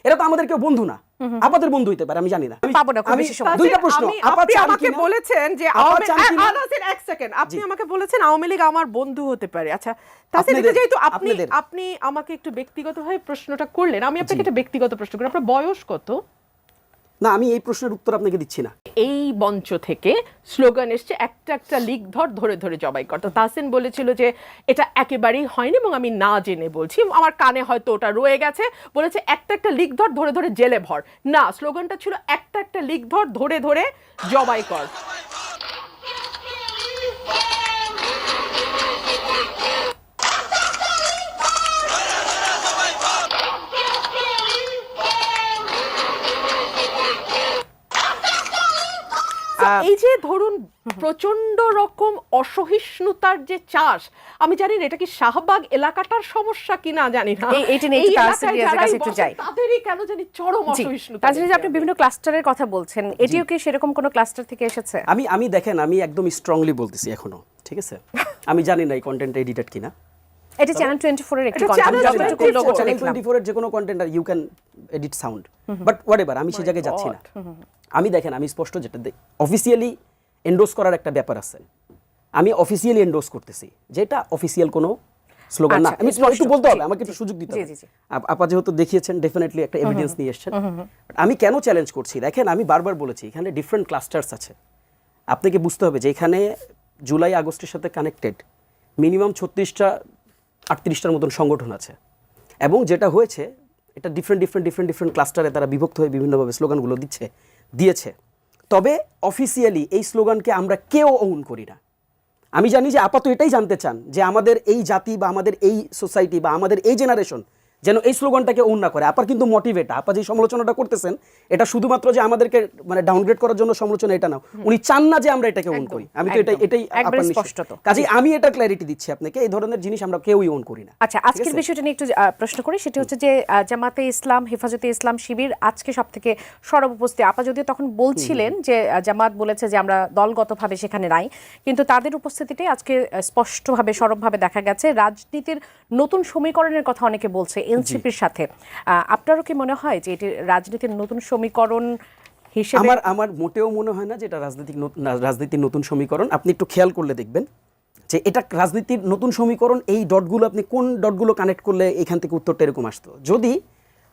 এরা তো আমাদের কেউ বন্ধু না, আপাদের বন্ধু হইতে পারে, আমি জানি না। আমি দুইটা প্রশ্ন, আপনি আমাকে বলেছেন যে এক সেকেন্ড, আপনি আমাকে বলেছেন আওয়ামী লীগ আমার বন্ধু হতে পারে। আচ্ছা তাহলে যেহেতু আপনি আমাকে একটু ব্যক্তিগতভাবে প্রশ্নটা করলেন, আমি আপনাকে একটা ব্যক্তিগত প্রশ্ন করি, আপনার বয়স কত? না, আমি এই প্রশ্নের উত্তর আপনাকে দিচ্ছি না। এই মঞ্চ থেকে স্লোগান এসছে একটা একটা লিগ ধরে ধরে জবাই কর। তো তাহসিন বলেছিল যে এটা একেবারেই হয়নি এবং আমি না জেনে বলছি, আমার কানে হয়তো ওটা রয়ে গেছে, বলেছে একটা একটা লিগ ধরে ধরে জেলে ভর। না, স্লোগানটা ছিল একটা একটা লিগ ধরে ধরে জবাই কর। এই যে ধরুন প্রচন্ড রকম অসহিষ্ণুতার যে চাষ, আমি জানি না এটা কি শাহবাগ এলাকাটার সমস্যা কিনা জানি না, তাদেরই কেন জানি চরম অসহিষ্ণুতা। আপনি বিভিন্ন ক্লাস্টারের কথা বলছেন, এটিও কি সেরকম কোনো ক্লাস্টার থেকে এসেছে? আমি দেখেন, আমি একদম স্ট্রংলি বলতেছি এখনো, ঠিক আছে? আমি জানি না এই কন্টেন্ট এডিটেড কিনা। এটা চ্যানেল 24 এর একটি কন্টেন্ট, যতটুকু লোগো চ্যানেল দেখলাম 24 এর যে কোনো কন্টেন্ট আর you can edit sound, but whatever, আমি সেই জায়গায় যাচ্ছি না। আমি দেখেন, আমি স্পষ্ট যেটা অফিসিয়ালি এন্ডোর্স করার একটা ব্যাপার আছে, আমি অফিসিয়ালি এন্ডোর্স করতেছি, যেটা অফিসিয়াল কোনো স্লোগান না। আমি একটু বলতে হবে, আমাকে একটু সুযোগ দিতে হবে। আপা যেহেতু দেখিয়েছেন, ডেফিনেটলি একটা এভিডেন্স নিয়ে এসেছেন। আমি কেন চ্যালেঞ্জ করছি দেখেন, আমি বারবার বলেছি এখানে ডিফারেন্ট ক্লাস্টার্স আছে। আপনাকে বুঝতে হবে যে এখানে জুলাই আগস্টের সাথে কানেক্টেড মিনিমাম 36টা 38টার মতন সংগঠন আছে, এবং যেটা হয়েছে এটা ডিফারেন্ট ক্লাস্টারে তারা বিভক্ত হয়ে বিভিন্নভাবে স্লোগানগুলো দিয়েছে। তবে অফিসিয়ালি এই স্লোগানকে আমরা কেউ ওন করি না। আমি জানি যে আপাতত এটাই জানতে চান যে আমাদের এই জাতি বা আমাদের এই সোসাইটি বা আমাদের এই জেনারেশন যেন এই স্লোগানটাকে ওন না করে। আপার কিন্তু মোটিভেট, আপা যে সমালোচনাটা করতেছেন এটা শুধুমাত্র যে আমাদেরকে মানে ডাউনগ্রেড করার জন্য সমালোচনা, এটা না। উনি চান না যে আমরা এটাকে ওন করি। আমি তো এটাই কাজে আমি এটা ক্ল্যারিটি দিচ্ছি আপনাকে, এই ধরনের জিনিস আমরা কেউই ওন করি না। আচ্ছা, আজকের বিষয়টা নিয়ে একটু প্রশ্ন করি, সেটা হচ্ছে যে জামাতে ইসলাম, হেফাজতে ইসলাম শিবির আজকে সবথেকে সরব উপস্থিতি। আপা যদিও তখন বলছিলেন যে জামাত বলেছে যে আমরা দলগতভাবে সেখানে নাই, কিন্তু তাদের উপস্থিতিটাই আজকে স্পষ্টভাবে সরবভাবে দেখা গেছে। রাজনীতির নতুন সমীকরণের কথা অনেকে বলছে এনসিপির সাথে, আপনারও কি মনে হয় যে এটি রাজনীতির নতুন সমীকরণ হিসেবে? আমার মোটেও মনে হয় না যে এটা রাজনীতির নতুন সমীকরণ। আপনি একটু খেয়াল করলে দেখবেন যে এটা রাজনীতির নতুন সমীকরণ। এই ডটগুলো আপনি কোন ডটগুলো কানেক্ট করলে এখান থেকে উত্তরটা এরকম আসতো, যদি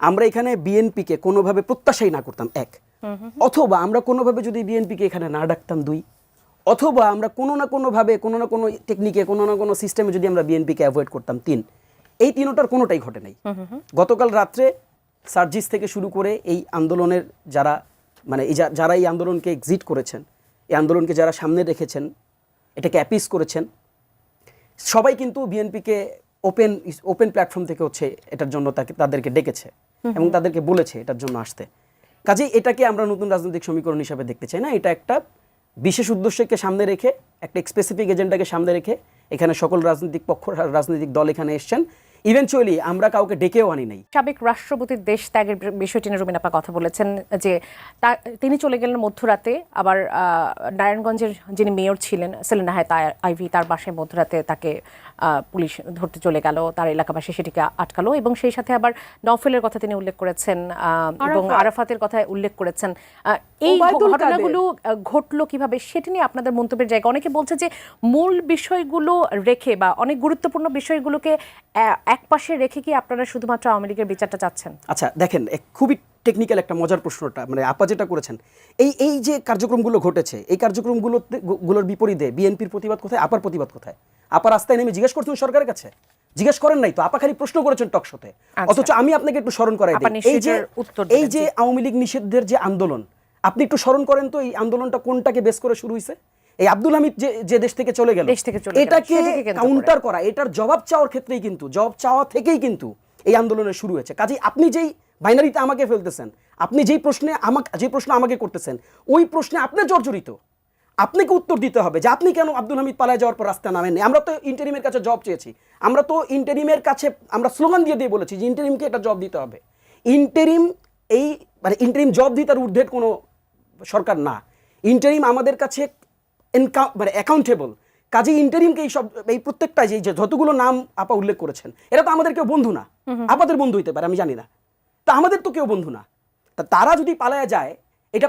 আমরা এখানে বিএনপিকে কোনোভাবে প্রত্যাশাই না করতাম, এক, অথবা আমরা কোনোভাবে যদি বিএনপিকে এখানে না ডাকতাম, দুই, অথবা আমরা কোনো না কোনোভাবে কোনো না কোনো টেকনিকে কোনো না কোনো সিস্টেমে যদি আমরা বিএনপিকে অ্যাভয়েড করতাম, তিন। এই তিনটার কোনোটাই ঘটে নাই। গতকাল রাত্রে সার্জিস থেকে শুরু করে এই আন্দোলনের যারা মানে যারা এই আন্দোলনকে এক্সিট করেছেন, এই আন্দোলনকে যারা সামনে রেখেছেন, এটাকে অ্যাপিস করেছেন, সবাই কিন্তু বিএনপিকে ওপেন প্ল্যাটফর্ম থেকে হচ্ছে এটার জন্য তাদেরকে ডেকেছে এবং তাদেরকে বলেছে এটার জন্য আসতে। কাজেই এটাকে আমরা নতুন রাজনৈতিক সমীকরণ হিসাবে দেখতে চাই না। এটা একটা বিশেষ উদ্দেশ্যকে সামনে রেখে, একটা স্পেসিফিক এজেন্ডাকে সামনে রেখে এখানে সকল রাজনৈতিক পক্ষ, রাজনৈতিক দল এখানে এসছেন। ইভেনচুয়ালি আমরা কাউকে ডেকেও আনি নাই। সাবেক রাষ্ট্রপতির দেশ ত্যাগের বিষয়টি নিয়ে রুমিন আপা কথা বলেছেন যে তিনি চলে গেলেন মধ্যরাতে, আবার নারায়ণগঞ্জের যিনি মেয়র ছিলেন সেলিনা হায়াত আইভি, তার বাসায় মধ্যরাতে তাকে পুলিশ ধরতে চলে গেল, তার এলাকাবাসী সেটিকে আটকালো, এবং সেই সাথে আবার নওফেলের কথা তিনি উল্লেখ করেছেন এবং আরাফাতের কথা উল্লেখ করেছেন। এই ঘটনাগুলো ঘটলো কিভাবে, সেটি নিয়ে আপনাদের মন্তব্যের জায়গা। অনেকে বলছে যে মূল বিষয়গুলো রেখে বা অনেক গুরুত্বপূর্ণ বিষয়গুলোকে একপাশে রেখে কি আপনারা শুধুমাত্র আওয়ামী লীগের বিচারটা চাচ্ছেন? আচ্ছা দেখেন, খুবই টেকনিক্যাল একটা মজার প্রশ্নটা, মানে আপা যেটা করেছেন, এই যে কার্যক্রমগুলো ঘটেছে, এই কার্যক্রমগুলোর বিপরীতে বিএনপির প্রতিবাদ কোথায়, আপার প্রতিবাদ কোথায়? আপা রাস্তায় নেমে জিজ্ঞেস করছেন সরকারের কাছে? জিজ্ঞেস করেন নাই তো, আপা খালি প্রশ্ন করেছেন টকশোতে। অথচ আমি আপনাকে একটু স্মরণ করাই দিই, এই যে আওয়ামী লীগ নিষিদ্ধের যে আন্দোলন, আপনি একটু স্মরণ করেন তো এই আন্দোলনটা কোনটাকে বেস করে শুরু হয়েছে? এই আব্দুল হামিদ যে দেশ থেকে চলে গেল, এটাকে কাউন্টার করা, এটার জবাব চাওয়ার ক্ষেত্রেই কিন্তু, জবাব চাওয়া থেকেই কিন্তু এই আন্দোলনের শুরু হয়েছে। কাজেই আপনি যেই বাইনারিতে আমাকে ফেলতেছেন, আপনি যে প্রশ্ন আমাকে করতেছেন, ওই প্রশ্নে আপনি জর্জরিত। আপনাকে উত্তর দিতে হবে যে আপনি কেন আব্দুল হামিদ পালায় যাওয়ার পর রাস্তা নামেননি। আমরা তো ইন্টারিমের কাছে জব চেয়েছি, আমরা তো ইন্টারিমের কাছে আমরা স্লোগান দিয়ে বলেছি যে ইন্টারিমকে এটা জব দিতে হবে। ইন্টারিম মানে ইন্টারিম জব দিতে তার ঊর্ধ্বের কোনো সরকার না। ইন্টারিম আমাদের কাছে মানে অ্যাকাউন্টেবল। কাজে ইন্টারিমকে এই প্রত্যেকটা যে যতগুলো নাম আপা উল্লেখ করেছেন, এরা তো আমাদের কেউ বন্ধু না, আপাদের বন্ধু হইতে পারে, আমি জানি না। তা আমাদের তো কেউ বন্ধু না। তা তারা যদি পালায়া যায়, এটা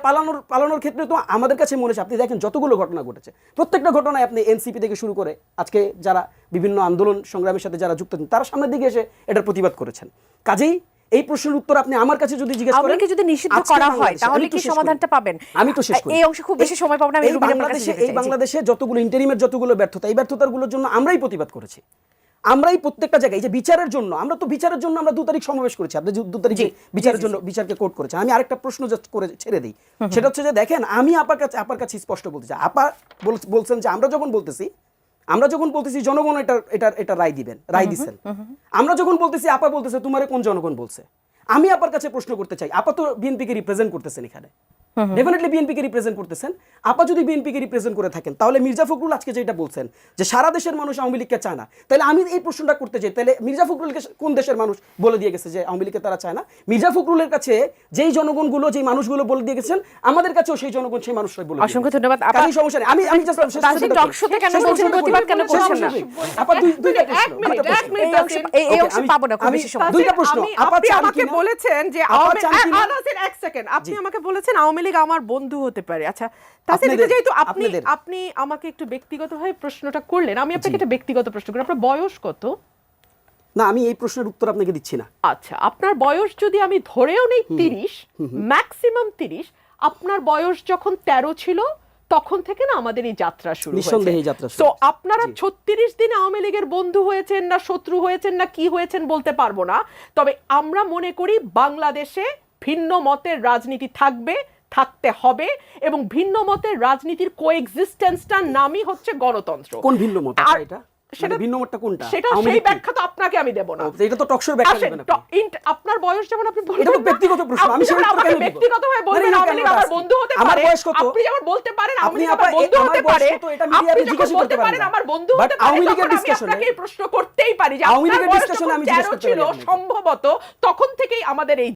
পালানোর ক্ষেত্রে তো আমাদের কাছে মনে হচ্ছে, আপনি দেখেন যতগুলো ঘটনা ঘটেছে, প্রত্যেকটা ঘটনায় আপনি এনসিপি থেকে শুরু করে আজকে যারা বিভিন্ন আন্দোলন সংগ্রামের সাথে যারা যুক্ত তারা সামনের দিকে এসে এটার প্রতিবাদ করেছেন। কাজেই এই প্রশ্নের উত্তর আপনি আমার কাছে যদি জিজ্ঞেস করেন, আওয়ামী লীগকে যদি নিষিদ্ধ করা হয় তাহলে কি সমাধানটা পাবেন? আমি তো শেষ করি। এই অংশে খুব বেশি সময় পাবো না, আমি রুবিনার কাছে যেতে চাই। এই বাংলাদেশে যতগুলো ইন্টারিমের যতগুলো ব্যর্থতা, এই ব্যর্থতাগুলোর জন্য আমরাই প্রতিবাদ করেছি। আমরাই প্রত্যেকটা জায়গায় যে বিচারের জন্য, আমরা তো বিচারের জন্য আমরা 2 তারিখ সমাবেশ করেছি, আপনি 2 তারিখে বিচারের জন্য বিচারকে কোর্ট করেছে। আমি আরেকটা প্রশ্ন জাস্ট করে ছেড়ে দিই, সেটা হচ্ছে যে দেখেন আমি আপার কাছে স্পষ্ট বলতে চাই। আপা বলছেন যে আমরা যখন বলতেছি জনগণ এটা রায় দিবেন। আমরা যখন বলতেছি, আপা বলতেছে তোমারে কোন জনগণ বলছে? আমি আপার কাছে প্রশ্ন করতে চাই, আপা তো বিএনপিকে রিপ্রেজেন্ট করতেছেন এখানে, ডেফিনেটলি বিএনপিকে রিপ্রেজেন্ট করতেছেন। আপা যদি বিএনপিকে রিপ্রেজেন্ট করে থাকেন, তাহলে মির্জা ফখরুল আজকে যেটা বলছেন যে সারা দেশের মানুষ আওয়ামী লীগকে চায় না, তাহলে আমি এই প্রশ্নটা করতে চাই, তাহলে মির্জা ফখরুলকে কোন দেশের মানুষ বলে দিয়ে গেছে যে আওয়ামী লীগকে তারা চায় না? মির্জা ফখরুলের কাছে যেই জনগণগুলো, যেই মানুষগুলো বলে দিয়ে গেছেন, আমাদের কাছেও সেই জনগণ, সেই মানুষরাই বলে। অসংখ্য ধন্যবাদ। আপনি সমস্যা নেই, আমি জাস্ট টকশোতে কেন বলছেন প্রতিবাদ কেন করছেন না? আপা দুইটা এই অংশে পাবো না খুব বেশি সময়। দুইটা প্রশ্ন। আপনি আমাকে বলেছেন যে এক সেকেন্ড, আপনি আমাকে বলেছেন আওয়ামী লীগ আমার বন্ধু হতে পারে। আচ্ছা, তাহলে যেহেতু আপনি আমাকে একটু ব্যক্তিগতভাবে প্রশ্নটা করলেন, আমি আপনাকে একটা ব্যক্তিগত প্রশ্ন করি। আপনার বয়স কত? না, আমি এই প্রশ্নের উত্তর আপনাকে দিচ্ছি না। আচ্ছা, আপনার বয়স যদি আমি ধরেও নেই 30, ম্যাক্সিমাম 30, আপনার বয়স যখন 13 ছিল তখন থেকে না আমাদের এই যাত্রা শুরু হয়েছে। নিঃসন্দেহে যাত্রা শুরু। তো আপনারা 36 দিন আওয়ামী লীগের বন্ধু হয়েছেন না শত্রু হয়েছেন না কি হয়েছেন বলতে পারবো না, তবে আমরা মনে করি বাংলাদেশে ভিন্ন মতের রাজনীতি থাকতে হবে, এবং ভিন্ন মতের রাজনীতির কোএক্সিস্টেন্সটার নামই হচ্ছে গণতন্ত্র। কোন ভিন্ন মত এটা? সেটা ভিন্ন মতটা কোনটা? সেটা সেই ব্যাখ্যা তো আপনাকে আমি দেব না। এটা তো টকশোর ব্যাখ্যা দেবেন আপনি। আপনার বয়স যেমন আপনি বললেন, এটা তো ব্যক্তিগত প্রশ্ন, আমি সেটা কেন দিব? ব্যক্তিগতভাবে বলবেন আওয়ামী লীগ আমার বন্ধু হতে পারে। আমার বয়স কত? আপনি যেমন বলতে পারেন আওয়ামী লীগ আমার বন্ধু হতে পারে, এটা মিডিয়াতে জিজ্ঞাসা করতে পারেন আমার বন্ধু হতে পারে। আওয়ামী লীগের আমি ডিসকাশনে আপনাকে প্রশ্ন করতেই পারি যে আওয়ামী আপনার লীগের বয়স ডিসকাশনে যখন আমি জিজ্ঞাসা 13 করতে ছিল পারি। সম্ভবত তখন থেকেই আমাদের এই